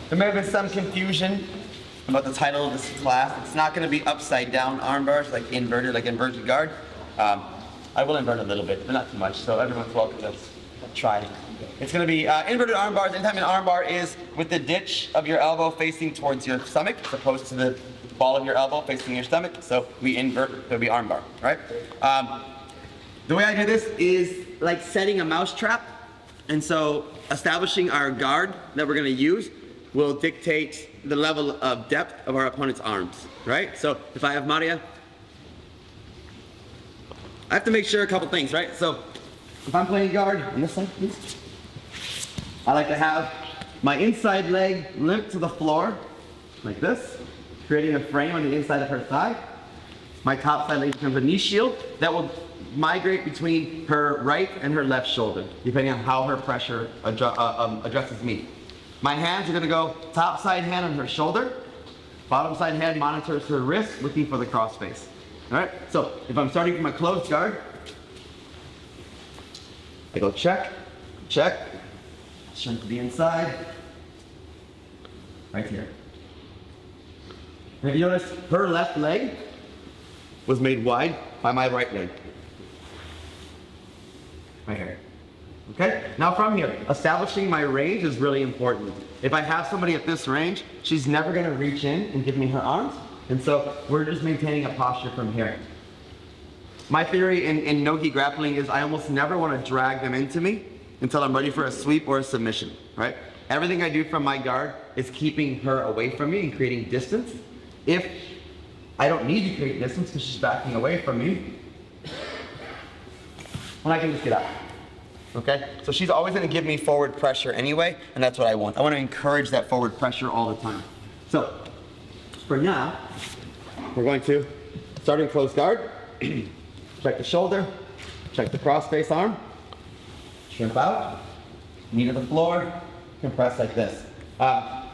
There may have been some confusion about the title of this class. It's not going to be upside down arm bars, like inverted guard. I will invert a little bit, but not too much, so everyone's welcome to try. It's going to be inverted arm bars. Anytime an arm bar is with the ditch of your elbow facing towards your stomach, as opposed to the ball of your elbow facing your stomach. So we invert, it'll be arm bar, right? The way I do this is like setting a mouse trap. And so establishing our guard that we're going to use will dictate the level of depth of our opponent's arms, right? So if I have Maria, I have to make sure a couple things, right? So if I'm playing guard on this side, please, I like to have my inside leg limp to the floor, like this, creating a frame on the inside of her thigh. My top side leg becomes a knee shield that will migrate between her right and her left shoulder, depending on how her pressure addresses me. My hands are going to go top side hand on her shoulder, bottom side hand monitors her wrist, looking for the cross face. All right, so if I'm starting from a closed guard, I go check, check, shrink to the inside, right here. And if you notice, her left leg was made wide by my right leg. Right here. Okay? Now from here, establishing my range is really important. If I have somebody at this range, she's never going to reach in and give me her arms. And so we're just maintaining a posture from here. My theory in no-gi grappling is I almost never want to drag them into me until I'm ready for a sweep or a submission, right? Everything I do from my guard is keeping her away from me and creating distance. If I don't need to create distance because she's backing away from me, and I can just get out. Okay? So she's always going to give me forward pressure anyway, and that's what I want. I want to encourage that forward pressure all the time. So, for now, we're going to start in closed guard, check the shoulder, check the cross face arm, shrimp out, knee to the floor, compress like this.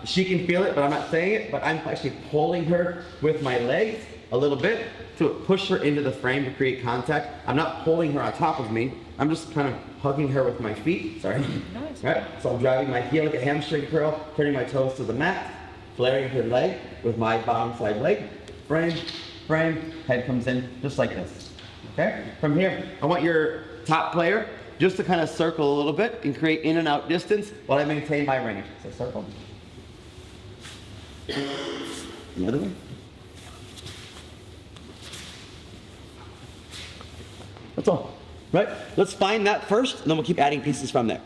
She can feel it, but I'm not saying it, but I'm actually pulling her with my legs a little bit to push her into the frame to create contact. I'm not pulling her on top of me. I'm just kind of hugging her with my feet. Sorry. Nice. Right? So I'm driving my heel like a hamstring curl, turning my toes to the mat, flaring her leg with my bottom side leg. Frame, frame, head comes in just like this. Okay? From here, I want your top player just to kind of circle a little bit and create in and out distance while I maintain my range. So circle. The other way. That's all, right? Let's find that first, and then we'll keep adding pieces from there.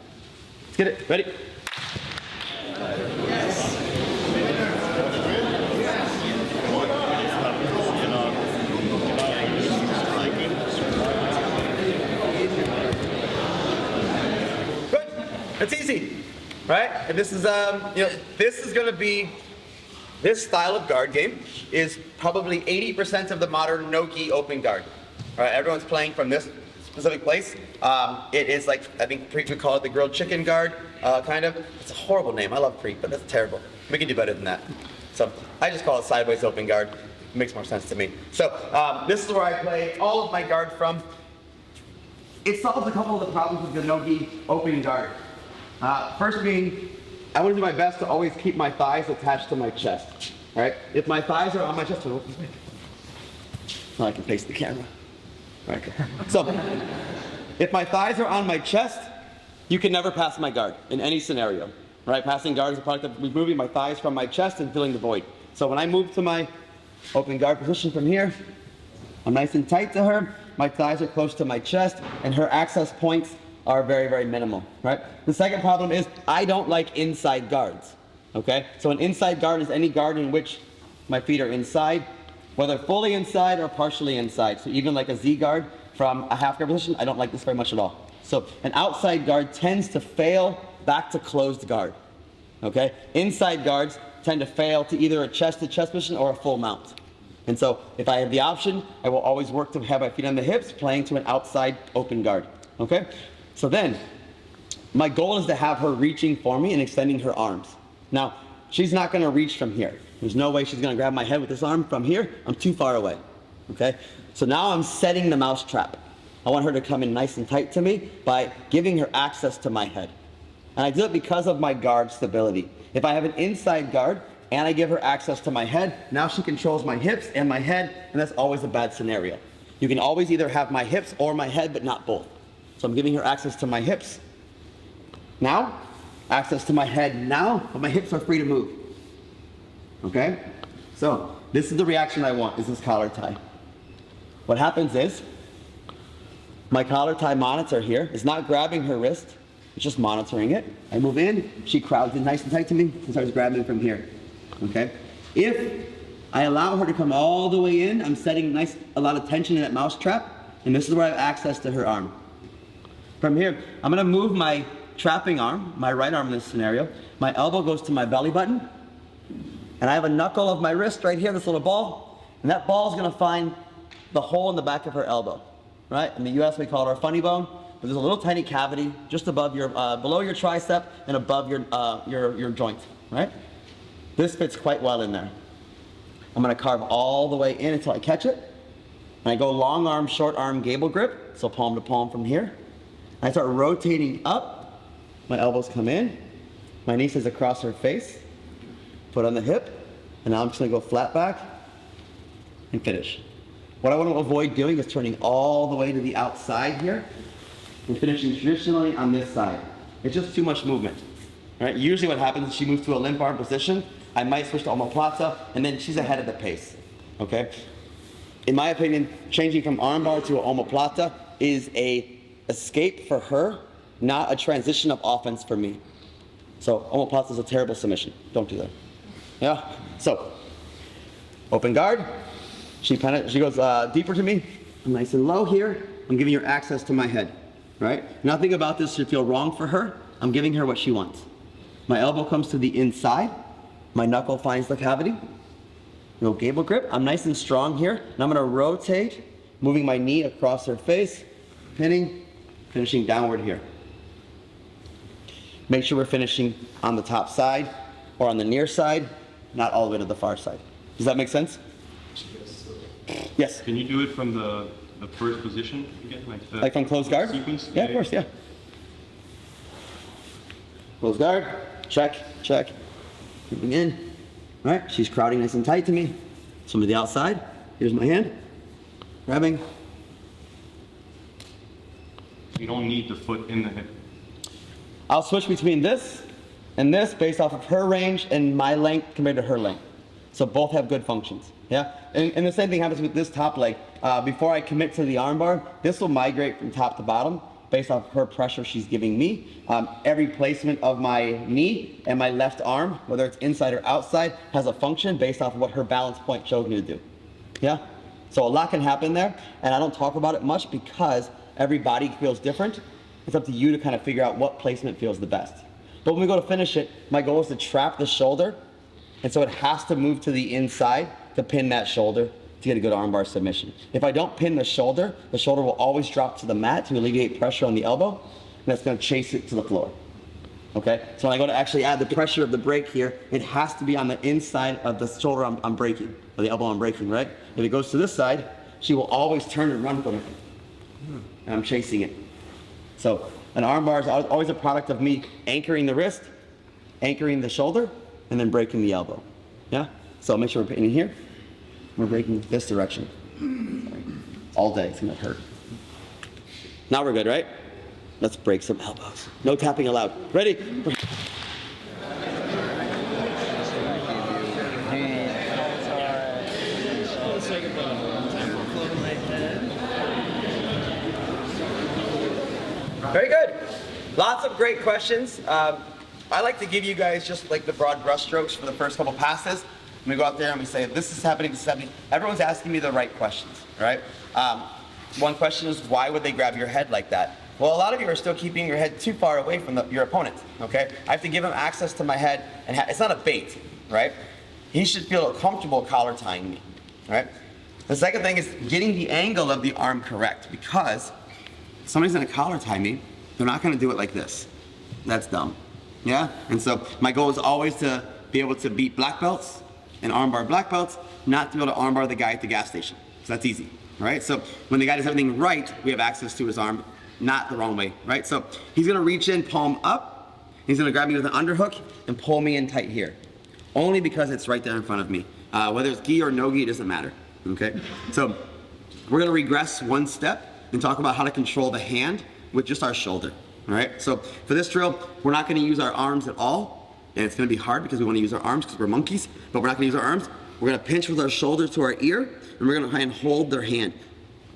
Let's get it, ready? Good, it's easy, right? And this is, this is gonna be, this style of guard game is probably 80% of the modern no-gi open guard. All right, everyone's playing from this specific place. It is like, I think Preet would call it the grilled chicken guard, kind of. It's a horrible name. I love Preet, but that's terrible. We can do better than that. So I just call it sideways open guard. It makes more sense to me. So this is where I play all of my guard from. It solves a couple of the problems with the no-gi open guard. First being, I want to do my best to always keep my thighs attached to my chest. All right? If my thighs are on my chest, now I can face the camera. Okay. So, if my thighs are on my chest, you can never pass my guard in any scenario. Right? Passing guard is a product of removing my thighs from my chest and filling the void. So when I move to my open guard position from here, I'm nice and tight to her, my thighs are close to my chest, and her access points are very, very minimal. Right? The second problem is I don't like inside guards. Okay? So an inside guard is any guard in which my feet are inside, whether fully inside or partially inside. So even like a Z guard from a half guard position, I don't like this very much at all. So an outside guard tends to fail back to closed guard. Okay? Inside guards tend to fail to either a chest-to-chest position or a full mount. And so if I have the option, I will always work to have my feet on the hips, playing to an outside open guard. Okay? So then, my goal is to have her reaching for me and extending her arms. Now, she's not going to reach from here. There's no way she's going to grab my head with this arm from here. I'm too far away. Okay? So now I'm setting the mouse trap. I want her to come in nice and tight to me by giving her access to my head. And I do it because of my guard stability. If I have an inside guard and I give her access to my head, now she controls my hips and my head, and that's always a bad scenario. You can always either have my hips or my head, but not both. So I'm giving her access to my hips now, access to my head now, but my hips are free to move. Okay? So this is the reaction I want, is this collar tie. What happens is, my collar tie monitor here is not grabbing her wrist, it's just monitoring it. I move in, she crowds in nice and tight to me and starts grabbing from here. Okay? If I allow her to come all the way in, I'm setting a lot of tension in that mouse trap, and this is where I have access to her arm. From here, I'm gonna move my trapping arm, my right arm in this scenario. My elbow goes to my belly button, and I have a knuckle of my wrist right here, this little ball, and that ball is gonna find the hole in the back of her elbow, right? In the US, we call it our funny bone, but there's a little tiny cavity just above your, below your tricep and above your joint, right? This fits quite well in there. I'm gonna carve all the way in until I catch it, and I go long arm, short arm, gable grip, so palm to palm from here. I start rotating up, my elbows come in, my knee stays across her face, foot on the hip, and now I'm just gonna go flat back and finish. What I want to avoid doing is turning all the way to the outside here and finishing traditionally on this side. It's just too much movement. Right? Usually what happens is she moves to a limp arm position, I might switch to omoplata, and then she's ahead of the pace. Okay? In my opinion, changing from armbar to omoplata is a escape for her, not a transition of offense for me. So omoplata is a terrible submission. Don't do that. Yeah? So, open guard. She goes deeper to me. I'm nice and low here. I'm giving her access to my head, right? Nothing about this should feel wrong for her. I'm giving her what she wants. My elbow comes to the inside. My knuckle finds the cavity. No gable grip. I'm nice and strong here. And I'm gonna rotate, moving my knee across her face, pinning, finishing downward here. Make sure we're finishing on the top side or on the near side, not all the way to the far side. Does that make sense? Yes. Can you do it from the first position again? Like from closed guard? Sequence? Yeah, of course, yeah. Closed guard, check, check. Moving in. All right, she's crowding nice and tight to me. Some to the outside. Here's my hand. Grabbing. You don't need the foot in the hip. I'll switch between this and this based off of her range and my length compared to her length. So both have good functions. Yeah, and the same thing happens with this top leg. Before I commit to the armbar, this will migrate from top to bottom based off her pressure she's giving me. Every placement of my knee and my left arm, whether it's inside or outside, has a function based off of what her balance point shows me to do. Yeah, so a lot can happen there, and I don't talk about it much because every body feels different. It's up to you to kind of figure out what placement feels the best. But when we go to finish it, my goal is to trap the shoulder, and so it has to move to the inside to pin that shoulder to get a good armbar submission. If I don't pin the shoulder will always drop to the mat to alleviate pressure on the elbow, and that's gonna chase it to the floor. Okay, so when I go to actually add the pressure of the break here, it has to be on the inside of the shoulder I'm breaking, or the elbow I'm breaking, right? If it goes to this side, she will always turn and run from it, and I'm chasing it. So an armbar is always a product of me anchoring the wrist, anchoring the shoulder, and then breaking the elbow. Yeah? So make sure we're pinning here. We're breaking this direction. Sorry. All day, it's gonna hurt. Now we're good, right? Let's break some elbows. No tapping allowed. Ready? Very good. Lots of great questions. I like to give you guys just like the broad brush strokes for the first couple passes. We go out there and we say, this is happening, this is happening. Everyone's asking me the right questions, right? One question is, why would they grab your head like that? Well, a lot of you are still keeping your head too far away from your opponent, okay? I have to give him access to my head, and it's not a bait, right? He should feel comfortable collar tying me, right? The second thing is getting the angle of the arm correct, because if somebody's gonna collar tie me, they're not gonna do it like this. That's dumb, yeah? And so my goal is always to be able to beat black belts and armbar black belts, not to be able to armbar the guy at the gas station. So that's easy, right? So when the guy does everything right, we have access to his arm, not the wrong way, right? So he's gonna reach in, palm up, He's gonna grab me with an underhook and pull me in tight here. Only because it's right there in front of me. Whether it's gi or no gi, it doesn't matter, okay? So we're gonna regress one step and talk about how to control the hand with just our shoulder, all right? So for this drill, we're not gonna use our arms at all, and it's gonna be hard because we wanna use our arms because we're monkeys, but we're not gonna use our arms. We're gonna pinch with our shoulder to our ear, and we're gonna try and hold their hand.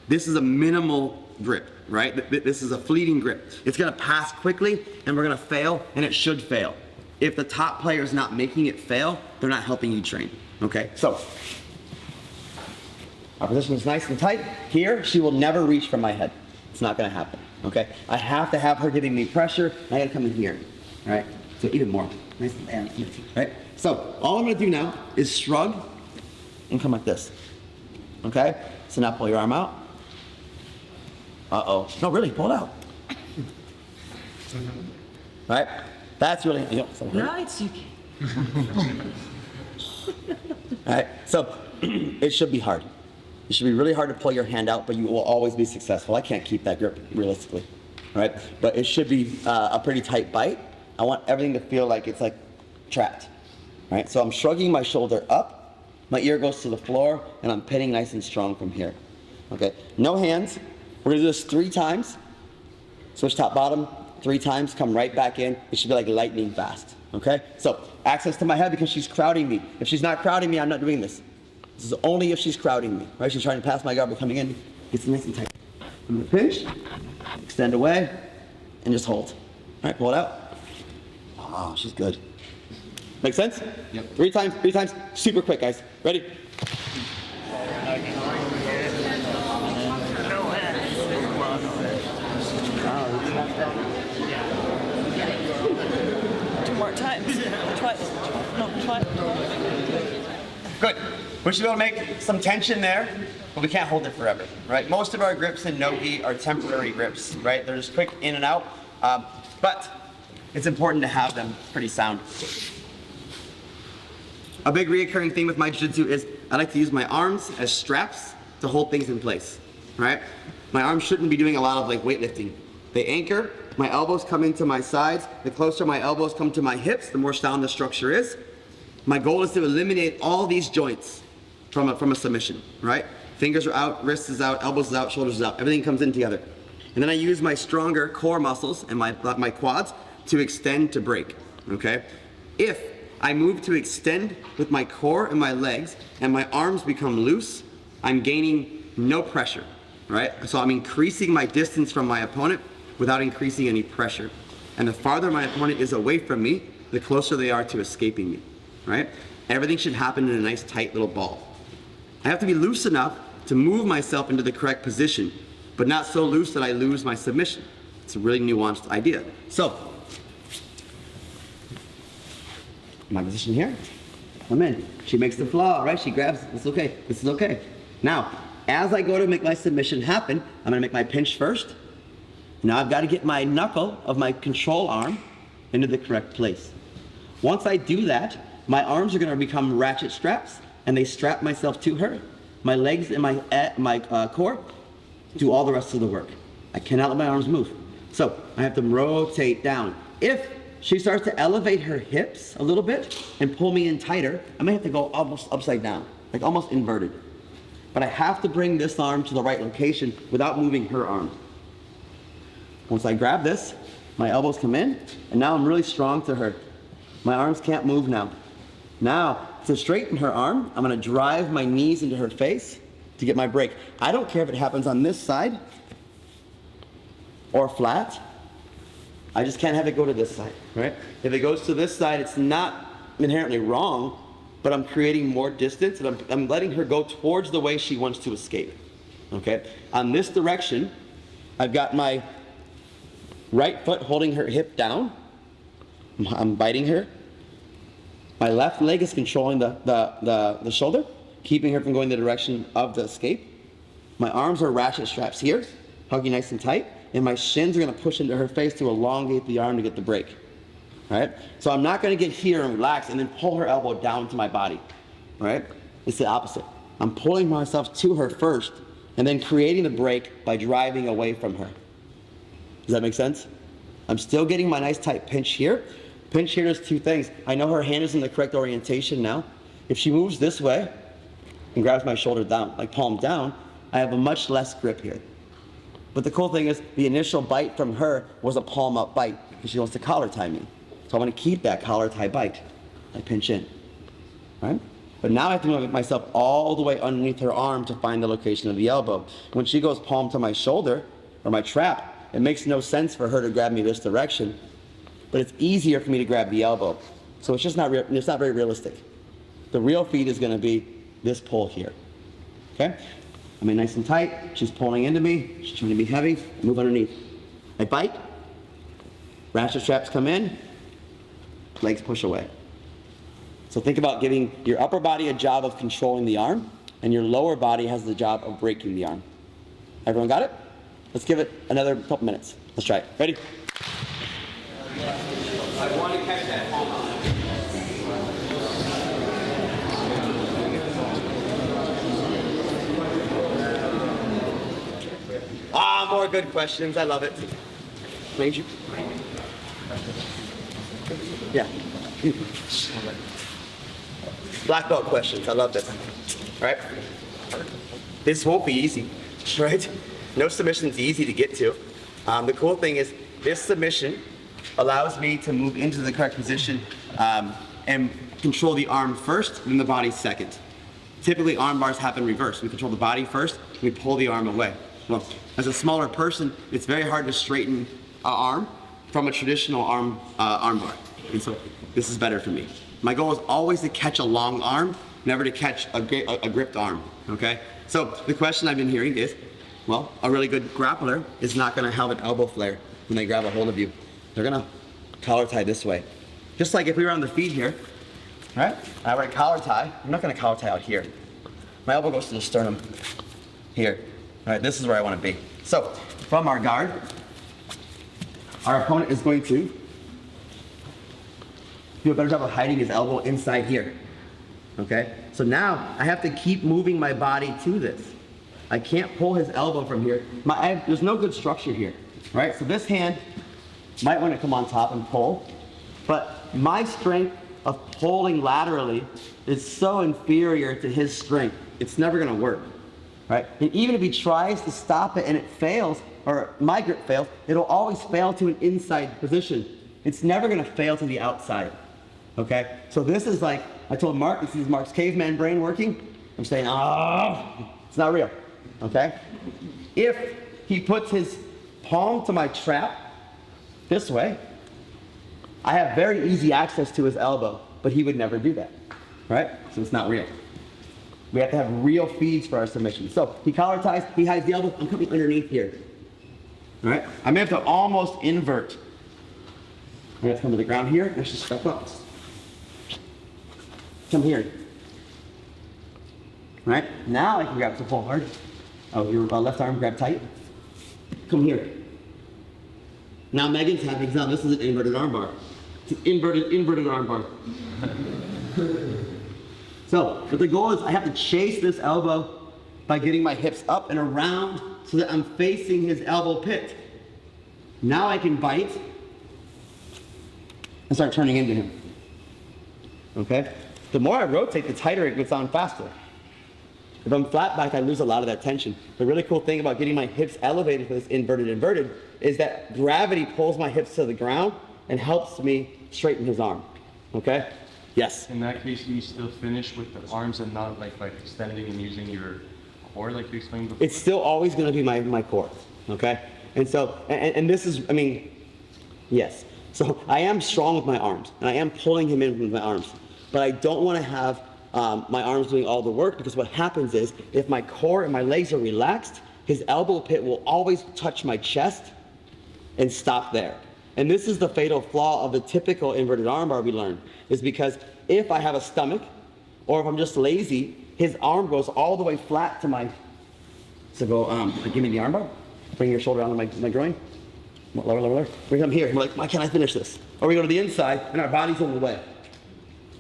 This is a minimal grip, right? This is a fleeting grip. It's gonna pass quickly, and we're gonna fail, and it should fail. If the top player is not making it fail, they're not helping you train, okay? So, our position is nice and tight. Here, she will never reach from my head. It's not gonna happen, okay? I have to have her giving me pressure, and I gotta come in here, all right? So even more, nice and right? So, all I'm gonna do now is shrug and come like this, okay? So now pull your arm out. Uh-oh, no, really, pull it out. All right? That's really, No, it's okay. all right, so it should be hard. It should be really hard to pull your hand out, but you will always be successful. I can't keep that grip realistically, all right? But it should be a pretty tight bite. I want everything to feel like it's like trapped, all right? So I'm shrugging my shoulder up, my ear goes to the floor, and I'm pinning nice and strong from here, okay? No hands. We're gonna do this 3 times. Switch top, bottom, 3 times, come right back in. It should be like lightning fast, okay? So, access to my head because she's crowding me. If she's not crowding me, I'm not doing this. This is only if she's crowding me, right? She's trying to pass my guard by coming in. It's nice and tight. I'm gonna pinch, extend away, and just hold. All right, pull it out. Oh, she's good. Make sense? Yep. 3 times, super quick, guys. Ready? Two more times. Twice. No, twice. Good. We should be able to make some tension there, but we can't hold it forever, right? Most of our grips in no-gi are temporary grips, right? They're just quick in and out, but it's important to have them pretty sound. A big reoccurring thing with my jiu-jitsu is I like to use my arms as straps to hold things in place, right? My arms shouldn't be doing a lot of like weightlifting. They anchor, my elbows come into my sides. The closer my elbows come to my hips, the more sound the structure is. My goal is to eliminate all these joints from a submission, right? Fingers are out, wrists is out, elbows is out, shoulders is out. Everything comes in together. And then I use my stronger core muscles and my quads to extend to break, okay? If I move to extend with my core and my legs and my arms become loose, I'm gaining no pressure, right? So I'm increasing my distance from my opponent without increasing any pressure. And the farther my opponent is away from me, the closer they are to escaping me, right? Everything should happen in a nice tight little ball. I have to be loose enough to move myself into the correct position, but not so loose that I lose my submission. It's a really nuanced idea. So, my position here, I'm in. She makes the flaw, right? She grabs, it's okay, this is okay. Now, as I go to make my submission happen, I'm gonna make my pinch first. Now I've got to get my knuckle of my control arm into the correct place. Once I do that, my arms are going to become ratchet straps, and they strap myself to her. My legs and my core do all the rest of the work. I cannot let my arms move. So I have to rotate down. If she starts to elevate her hips a little bit and pull me in tighter, I may have to go almost upside down, like almost inverted. But I have to bring this arm to the right location without moving her arm. Once I grab this, my elbows come in, and now I'm really strong to her. My arms can't move now. Now, to straighten her arm, I'm gonna drive my knees into her face to get my break. I don't care if it happens on this side or flat. I just can't have it go to this side, right? If it goes to this side, it's not inherently wrong, but I'm creating more distance, and I'm letting her go towards the way she wants to escape, okay? On this direction, I've got my right foot holding her hip down. I'm biting her. My left leg is controlling the shoulder, keeping her from going the direction of the escape. My arms are ratchet straps here, hugging nice and tight, and my shins are gonna push into her face to elongate the arm to get the break. All right? So I'm not gonna get here and relax and then pull her elbow down to my body. All right? It's the opposite. I'm pulling myself to her first and then creating the break by driving away from her. Does that make sense? I'm still getting my nice tight pinch here, Pinch here does two things. I know her hand is in the correct orientation now. If she moves this way and grabs my shoulder down, like palm down, I have a much less grip here. But the cool thing is the initial bite from her was a palm up bite because she wants to collar tie me. So I want to keep that collar tie bite. I pinch in, right? But now I have to move myself all the way underneath her arm to find the location of the elbow. When she goes palm to my shoulder or my trap, it makes no sense for her to grab me this direction, but it's easier for me to grab the elbow. So it's just not very realistic. The real feed is going to be this pull here, okay? I'm in nice and tight, she's pulling into me, she's trying to be heavy, move underneath. I bite, ratchet straps come in, legs push away. So think about giving your upper body a job of controlling the arm, and your lower body has the job of breaking the arm. Everyone got it? Let's give it another couple minutes. Let's try it. Ready? I want to catch that palm on. More good questions. I love it. Thank you. Yeah. Black belt questions. I love this. All right. This won't be easy, right? No submission's easy to get to. The cool thing is this submission allows me to move into the correct position and control the arm first, then the body second. Typically, arm bars happen reverse. We control the body first, we pull the arm away. Well, as a smaller person, it's very hard to straighten an arm from a traditional arm bar. And so this is better for me. My goal is always to catch a long arm, never to catch a gripped arm, okay? So the question I've been hearing is, well, a really good grappler is not gonna have an elbow flare when they grab a hold of you. They're gonna collar tie this way. Just like if we were on the feet here, right? I were to collar tie, I'm not gonna collar tie out here. My elbow goes to the sternum here. All right, this is where I wanna be. So from our guard, our opponent is going to do a better job of hiding his elbow inside here, okay? So now I have to keep moving my body to this. I can't pull his elbow from here. There's no good structure here, right? So this hand might want to come on top and pull, but my strength of pulling laterally is so inferior to his strength. It's never gonna work, right? And even if he tries to stop it and it fails, or my grip fails, it'll always fail to an inside position. It's never gonna fail to the outside. Okay, so this is like, I told Mark, this is Mark's caveman brain working. I'm saying, it's not real, okay? If he puts his palm to my trap this way, I have very easy access to his elbow, but he would never do that, right? So it's not real. We have to have real feeds for our submission. So he collar ties, he hides the elbow, I'm coming underneath here, all right? I may have to almost invert. I have to come to the ground here, let's just step up. Come here. Right? Now I can grab the pull hard. Oh, your left arm grab tight. Come here. Now Megan's having example. This is an inverted arm bar. It's an inverted arm bar. So, but the goal is I have to chase this elbow by getting my hips up and around so that I'm facing his elbow pit. Now I can bite and start turning into him. Okay? The more I rotate, the tighter it gets on faster. If I'm flat back, I lose a lot of that tension. The really cool thing about getting my hips elevated for this inverted is that gravity pulls my hips to the ground and helps me straighten his arm. Okay? Yes? In that case, you still finish with the arms and not like extending and using your core like you explained before? It's still always going to be my core. Okay? And so, and this is, I mean, yes. So I am strong with my arms, and I am pulling him in with my arms. But I don't want to have my arms doing all the work, because what happens is if my core and my legs are relaxed, his elbow pit will always touch my chest and stop there. And this is the fatal flaw of the typical inverted armbar we learn, is because if I have a stomach or if I'm just lazy, his arm goes all the way flat to my, so go, give me the armbar, bring your shoulder down to my groin, lower. We come here, we're like, why can't I finish this? Or we go to the inside and our body's in the way.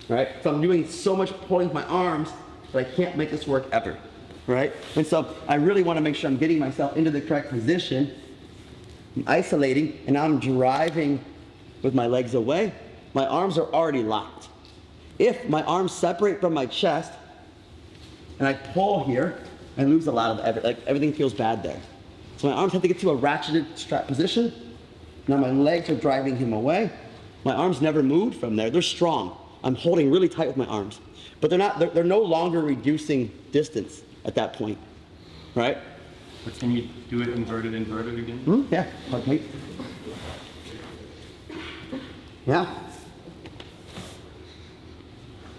Right? So I'm doing so much pulling with my arms that I can't make this work ever. Right? And so I really want to make sure I'm getting myself into the correct position. I'm isolating, and now I'm driving with my legs away, my arms are already locked. If my arms separate from my chest, and I pull here, I lose a lot of everything feels bad there. So my arms have to get to a ratcheted strap position. Now my legs are driving him away. My arms never moved from there. They're strong. I'm holding really tight with my arms. But they're no longer reducing distance at that point, right? But can you do it inverted again? Yeah, okay. Yeah.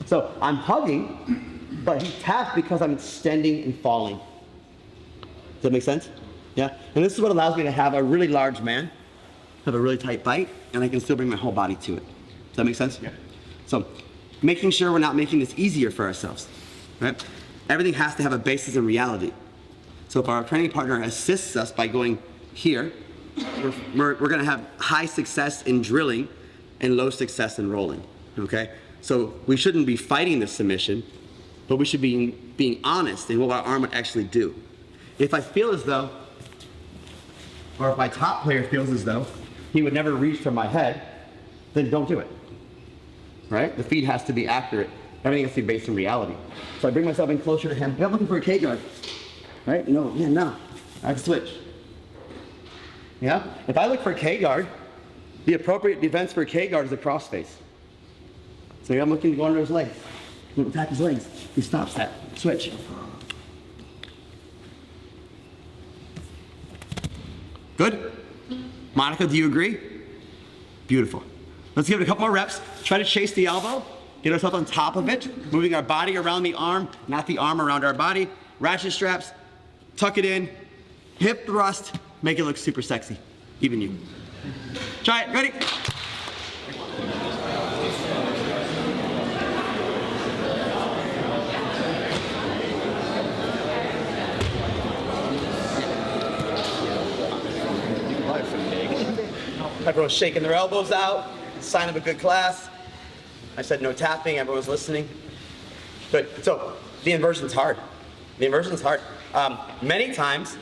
So I'm hugging, but he taps because I'm extending and falling. Does that make sense? Yeah. And this is what allows me to have a really large man, have a really tight bite, and I can still bring my whole body to it. Does that make sense? Yeah. So making sure we're not making this easier for ourselves, right? Everything has to have a basis in reality. So if our training partner assists us by going here, we're going to have high success in drilling and low success in rolling, okay? So we shouldn't be fighting the submission, but we should be being honest in what our arm would actually do. If I feel as though, or if my top player feels as though he would never reach for my head, then don't do it, right? The feed has to be accurate. Everything has to be based in reality. So I bring myself in closer to him. I'm looking for a K guard, right? No, yeah, no. I can switch. Yeah? If I look for a K guard, the appropriate defense for a K guard is a cross face. So I'm looking to go under his legs. I'm attack his legs. He stops that. Switch. Good? Monica, do you agree? Beautiful. Let's give it a couple more reps. Try to chase the elbow. Get ourselves on top of it, moving our body around the arm, not the arm around our body. Ratchet straps, tuck it in, hip thrust, make it look super sexy. Even you. Try it, ready? Everyone's shaking their elbows out, sign of a good class. I said no tapping, everyone's listening. Good, so the inversion's hard. The inversion's hard. Many times,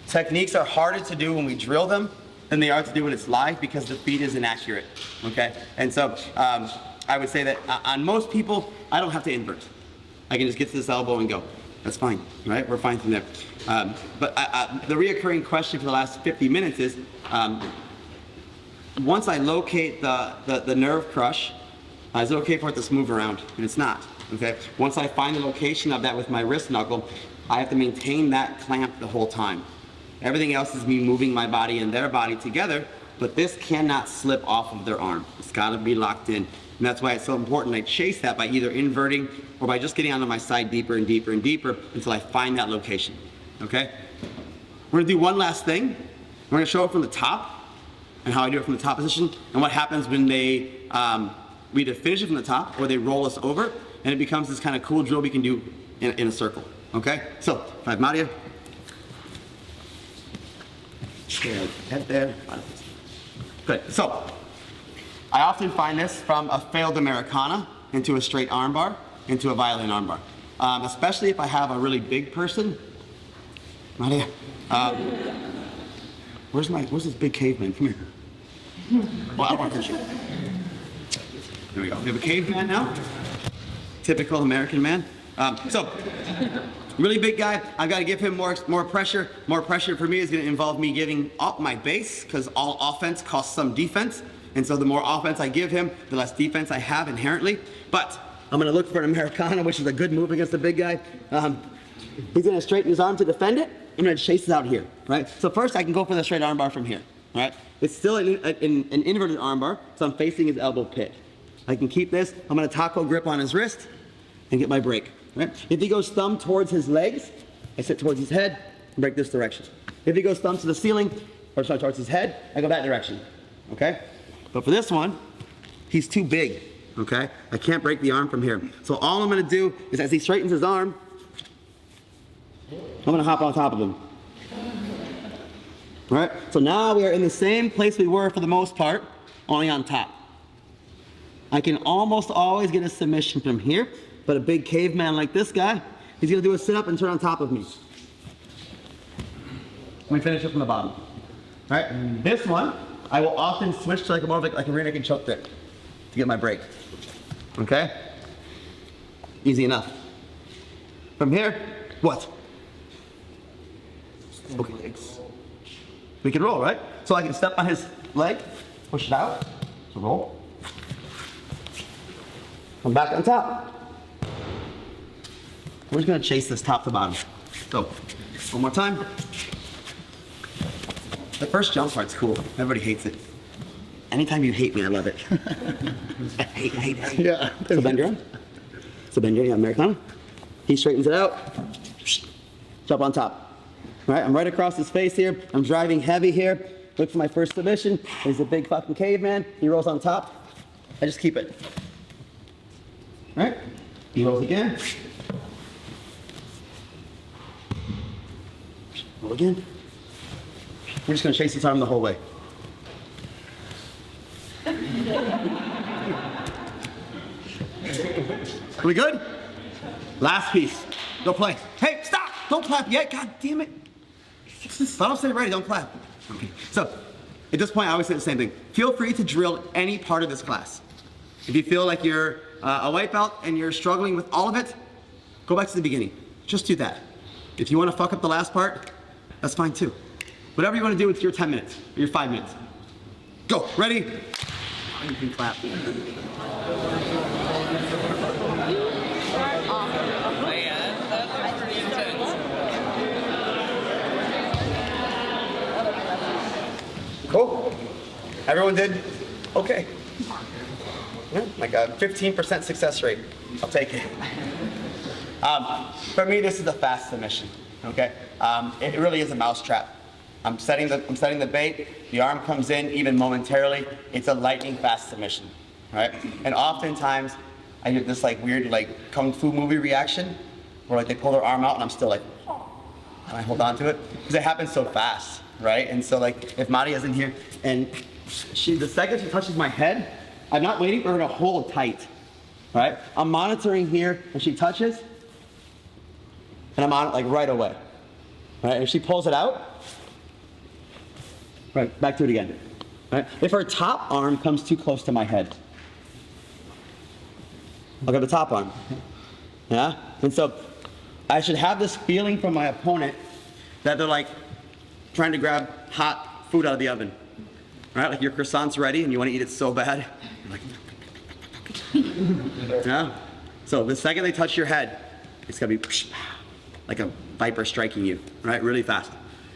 techniques are harder to do when we drill them than they are to do when it's live because the feed is inaccurate, okay? And so I would say that on most people, I don't have to invert. I can just get to this elbow and go. That's fine, right? We're fine from there. But the reoccurring question for the last 50 minutes is, once I locate the nerve crush, it's okay for it to move around, and it's not, okay? Once I find the location of that with my wrist knuckle, I have to maintain that clamp the whole time. Everything else is me moving my body and their body together, but this cannot slip off of their arm. It's gotta be locked in. And that's why it's so important I chase that by either inverting or by just getting onto my side deeper and deeper and deeper until I find that location, okay? We're gonna do one last thing. We're gonna show it from the top and how I do it from the top position and what happens when they, we either finish it from the top or they roll us over and it becomes this kind of cool drill we can do in a circle, okay? So, if I have Maria, head there. Good. So, I often find this from a failed Americana into a straight armbar, into a violin armbar. Especially if I have a really big person. Maria, where's this big caveman? Come here. Well, I want to shoot. There we go. We have a caveman now. Typical American man. So, really big guy. I've got to give him more pressure. More pressure for me is going to involve me giving up my base because all offense costs some defense. And so the more offense I give him, the less defense I have inherently. But I'm going to look for an Americana, which is a good move against the big guy. He's going to straighten his arm to defend it. I'm going to chase it out here, right? So first I can go for the straight armbar from here, right? It's still an inverted armbar, so I'm facing his elbow pit. I can keep this. I'm going to taco grip on his wrist and get my break, right? If he goes thumb towards his legs, I sit towards his head and break this direction. If he goes thumb to the ceiling, or sorry, towards his head, I go that direction, okay? But for this one, he's too big, okay? I can't break the arm from here. So all I'm going to do is as he straightens his arm, I'm going to hop on top of him. All right? So now we are in the same place we were for the most part, only on top. I can almost always get a submission from here, but a big caveman like this guy, he's going to do a sit-up and turn on top of me. Let me finish it from the bottom. All right? This one, I will often switch to like a more like a rear naked choke grip. to get my break. Okay? Easy enough. From here, what? Okay. We can roll, right? So I can step on his leg, push it out, so roll. Come back on top. We're just gonna chase this top to bottom. So, one more time. The first jump part's cool. Everybody hates it. Anytime you hate me, I love it. I hate. Yeah. So bend your arm. So bend your arm, Americano. He straightens it out. Jump on top. All right, I'm right across his face here. I'm driving heavy here. Look for my first submission. He's a big fucking caveman. He rolls on top. I just keep it. All right, he rolls again. Roll again. We're just gonna chase his arm the whole way. We good? Last piece. Go play. Hey, stop! Don't clap yet. God damn it. If I don't say it ready, don't clap. Okay. So, at this point, I always say the same thing. Feel free to drill any part of this class. If you feel like you're a white belt and you're struggling with all of it, go back to the beginning. Just do that. If you want to fuck up the last part, that's fine too. Whatever you want to do with your 10 minutes, or your 5 minutes. Go, ready? You can clap. Cool. Everyone did okay. Yeah, like a 15% success rate. I'll take it. For me, this is a fast submission. Okay. It really is a mousetrap. I'm setting the bait. The arm comes in even momentarily. It's a lightning fast submission. Right. And oftentimes, I get this like weird like kung fu movie reaction, where like they pull their arm out and I'm still like, and I hold on to it because it happens so fast. Right? And so like if Mari isn't here and the second she touches my head, I'm not waiting for her to hold tight. Right? I'm monitoring here and she touches and I'm on it like right away. Right? If she pulls it out, right, back to it again. Right? If her top arm comes too close to my head, I'll get the top arm. Yeah? And so I should have this feeling from my opponent that they're like trying to grab hot food out of the oven. Right? Like your croissant's ready and you want to eat it so bad. You're like, yeah? So the second they touch your head, it's gonna be like a viper striking you, right? Really fast.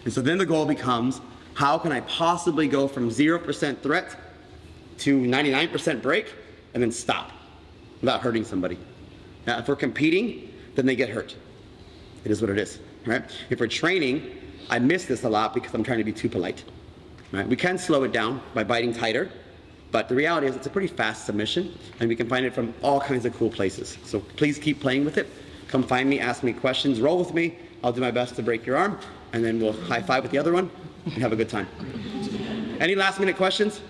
And so then the goal becomes, how can I possibly go from 0% threat to 99% break and then stop without hurting somebody? Now, if we're competing, then they get hurt. It is what it is, right? If we're training, I miss this a lot because I'm trying to be too polite. Right? We can slow it down by biting tighter, but the reality is it's a pretty fast submission, and we can find it from all kinds of cool places. So please keep playing with it. Come find me, ask me questions, roll with me. I'll do my best to break your arm, and then we'll high five with the other one and have a good time. Any last minute questions?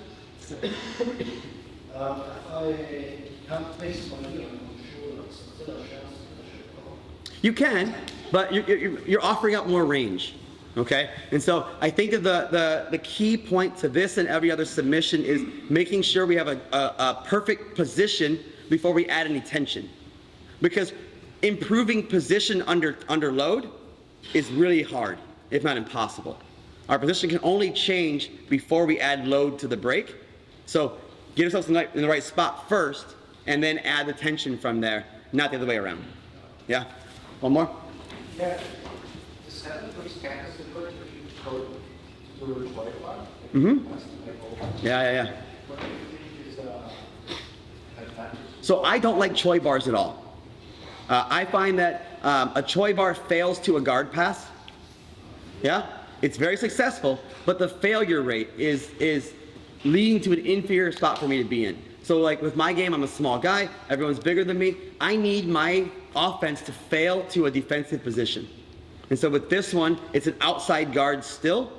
You can, but you're offering up more range. Okay, and so I think that the key point to this and every other submission is making sure we have a perfect position before we add any tension, because improving position under load is really hard, if not impossible. Our position can only change before we add load to the break. So get yourself in the right spot first, and then add the tension from there, not the other way around. Yeah. One more. Yeah. Yeah. So I don't like choi bars at all. I find that a choi bar fails to a guard pass. Yeah, it's very successful, but the failure rate is leading to an inferior spot for me to be in. So like with my game, I'm a small guy, everyone's bigger than me. I need my offense to fail to a defensive position. And so with this one, it's an outside guard still.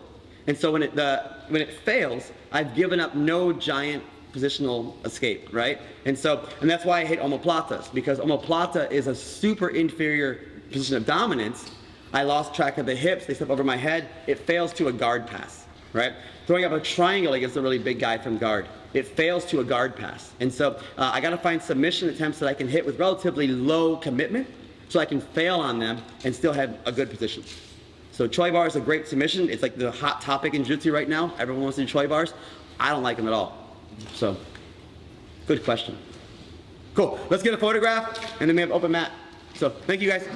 And so when it fails, I've given up no giant positional escape, right? And that's why I hate omoplatas, because omoplata is a super inferior position of dominance. I lost track of the hips, they step over my head, it fails to a guard pass. right? Throwing up a triangle against a really big guy from guard. It fails to a guard pass. And so I got to find submission attempts that I can hit with relatively low commitment so I can fail on them and still have a good position. So Choi bar is a great submission. It's like the hot topic in jiu-jitsu right now. Everyone wants to do Choi bars. I don't like them at all. So, good question. Cool. Let's get a photograph and then we have open mat. So, thank you guys.